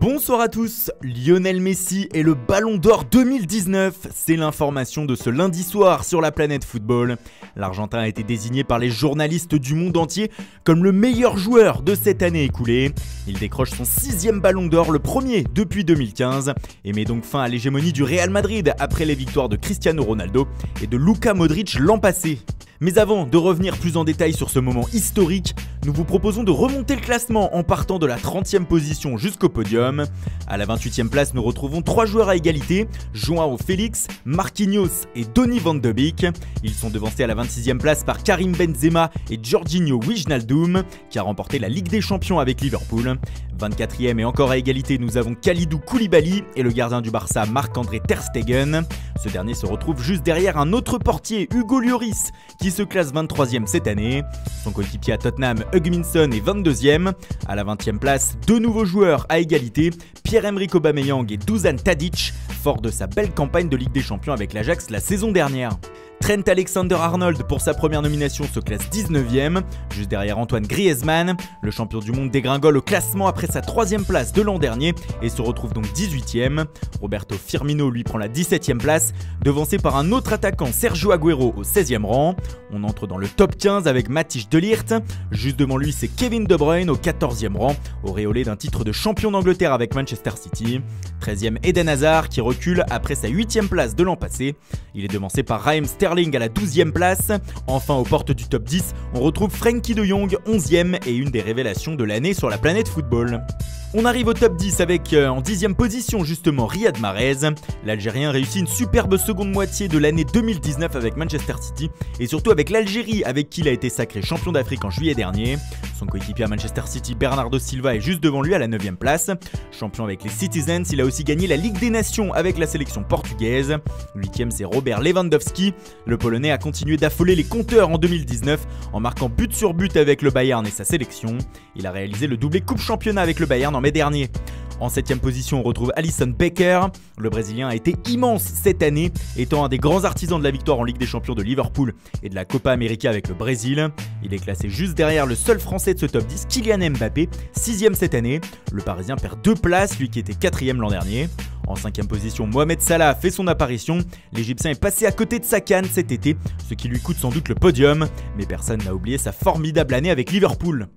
Bonsoir à tous, Lionel Messi est le Ballon d'Or 2019, c'est l'information de ce lundi soir sur la planète football. L'Argentin a été désigné par les journalistes du monde entier comme le meilleur joueur de cette année écoulée. Il décroche son 6e Ballon d'Or, le premier depuis 2015, et met donc fin à l'hégémonie du Real Madrid après les victoires de Cristiano Ronaldo et de Luka Modric l'an passé. Mais avant de revenir plus en détail sur ce moment historique, nous vous proposons de remonter le classement en partant de la 30e position jusqu'au podium. À la 28e place, nous retrouvons 3 joueurs à égalité, João Félix, Marquinhos et Donny van de Beek. Ils sont devancés à la 26e place par Karim Benzema et Jorginho Wijnaldum, qui a remporté la Ligue des Champions avec Liverpool. 24e et encore à égalité, nous avons Kalidou Koulibaly et le gardien du Barça Marc-André Ter Stegen. Ce dernier se retrouve juste derrière un autre portier, Hugo Lloris, qui se classe 23e cette année. Son coéquipier à Tottenham, Heung-min Son, est 22e. À la 20e place, 2 nouveaux joueurs à égalité, Pierre-Emerick Aubameyang et Dusan Tadic, fort de sa belle campagne de Ligue des Champions avec l'Ajax la saison dernière. Trent Alexander-Arnold pour sa première nomination se classe 19e, juste derrière Antoine Griezmann. Le champion du monde dégringole au classement après sa 3e place de l'an dernier et se retrouve donc 18e. Roberto Firmino lui prend la 17e place, devancé par un autre attaquant, Sergio Agüero, au 16e rang. On entre dans le top 15 avec Matthijs de Ligt. Juste devant lui, c'est Kevin De Bruyne au 14e rang, auréolé d'un titre de champion d'Angleterre avec Manchester City. 13e Eden Hazard qui recule après sa 8e place de l'an passé. Il est devancé par Raheem Sterling à la 12e place. Enfin, aux portes du top 10, on retrouve Frenkie de Jong 11e et une des révélations de l'année sur la planète football. On arrive au top 10 avec en 10e position justement Riyad Mahrez. L'Algérien réussit une superbe seconde moitié de l'année 2019 avec Manchester City et surtout avec l'Algérie avec qui il a été sacré champion d'Afrique en juillet dernier. Son coéquipier à Manchester City, Bernardo Silva, est juste devant lui à la 9e place. Champion avec les Citizens, il a aussi gagné la Ligue des Nations avec la sélection portugaise. 8e, c'est Robert Lewandowski. Le Polonais a continué d'affoler les compteurs en 2019 en marquant but sur but avec le Bayern et sa sélection. Il a réalisé le doublé Coupe Championnat avec le Bayern en mai dernier. En 7e position, on retrouve Alisson Becker. Le Brésilien a été immense cette année, étant un des grands artisans de la victoire en Ligue des Champions de Liverpool et de la Copa América avec le Brésil. Il est classé juste derrière le seul Français de ce top 10, Kylian Mbappé, 6e cette année. Le Parisien perd 2 places, lui qui était 4e l'an dernier. En 5e position, Mohamed Salah fait son apparition. L'Égyptien est passé à côté de sa canne cet été, ce qui lui coûte sans doute le podium. Mais personne n'a oublié sa formidable année avec Liverpool.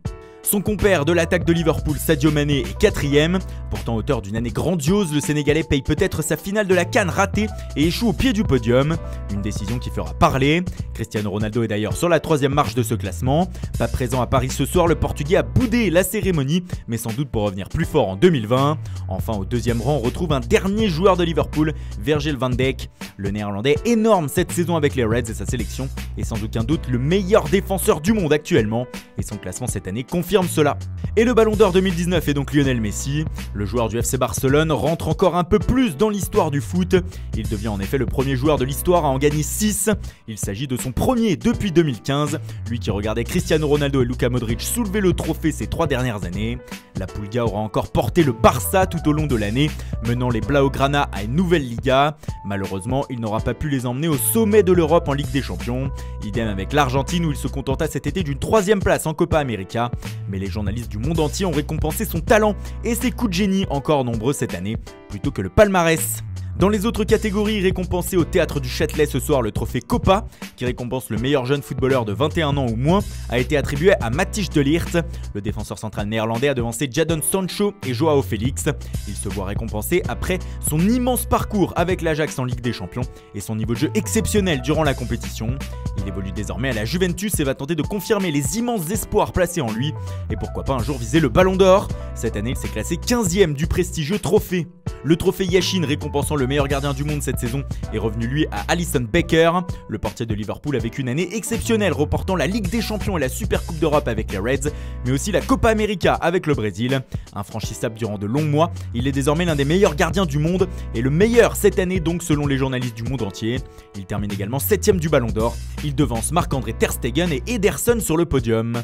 Son compère de l'attaque de Liverpool, Sadio Mané, est 4e. Pourtant auteur d'une année grandiose, le Sénégalais paye peut-être sa finale de la CAN ratée et échoue au pied du podium. Une décision qui fera parler. Cristiano Ronaldo est d'ailleurs sur la 3e marche de ce classement. Pas présent à Paris ce soir, le Portugais a boudé la cérémonie, mais sans doute pour revenir plus fort en 2020. Enfin, au 2e rang, on retrouve un dernier joueur de Liverpool, Virgil van Dijk. Le Néerlandais énorme cette saison avec les Reds et sa sélection, et sans aucun doute le meilleur défenseur du monde actuellement. Et son classement cette année confirme cela. Et le Ballon d'Or 2019 est donc Lionel Messi. Le joueur du FC Barcelone rentre encore un peu plus dans l'histoire du foot. Il devient en effet le premier joueur de l'histoire à en gagner 6. Il s'agit de son premier depuis 2015, lui qui regardait Cristiano Ronaldo et Luka Modric soulever le trophée ces 3 dernières années. La Pulga aura encore porté le Barça tout au long de l'année, menant les Blaugrana à une nouvelle Liga. Malheureusement, il n'aura pas pu les emmener au sommet de l'Europe en Ligue des Champions. Idem avec l'Argentine où il se contenta cet été d'une 3e place en Copa América. Mais les journalistes du monde entier ont récompensé son talent et ses coups de génie, encore nombreux cette année, plutôt que le palmarès. Dans les autres catégories, récompensé au Théâtre du Châtelet ce soir, le trophée Copa, qui récompense le meilleur jeune footballeur de 21 ans ou moins, a été attribué à Matthijs de Ligt. Le défenseur central néerlandais a devancé Jadon Sancho et João Félix. Il se voit récompensé après son immense parcours avec l'Ajax en Ligue des Champions et son niveau de jeu exceptionnel durant la compétition. Il évolue désormais à la Juventus et va tenter de confirmer les immenses espoirs placés en lui. Et pourquoi pas un jour viser le Ballon d'Or. Cette année, il s'est classé 15e du prestigieux trophée. Le trophée Yashin récompensant le meilleur gardien du monde cette saison est revenu lui à Alisson Becker. Le portier de Liverpool a vécu une année exceptionnelle, remportant la Ligue des Champions et la Super Coupe d'Europe avec les Reds, mais aussi la Copa América avec le Brésil. Infranchissable durant de longs mois, il est désormais l'un des meilleurs gardiens du monde et le meilleur cette année donc selon les journalistes du monde entier. Il termine également 7e du Ballon d'Or. Il devance Marc-André Ter Stegen et Ederson sur le podium.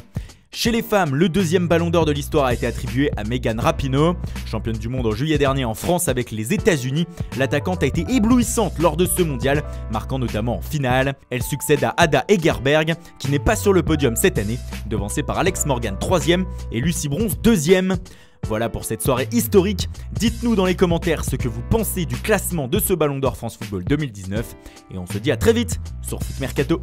Chez les femmes, le 2e Ballon d'Or de l'histoire a été attribué à Megan Rapinoe. Championne du monde en juillet dernier en France avec les États-Unis, l'attaquante a été éblouissante lors de ce mondial, marquant notamment en finale. Elle succède à Ada Hegerberg, qui n'est pas sur le podium cette année, devancée par Alex Morgan 3e et Lucy Bronze 2e. Voilà pour cette soirée historique. Dites-nous dans les commentaires ce que vous pensez du classement de ce Ballon d'Or France Football 2019 et on se dit à très vite sur Foot Mercato.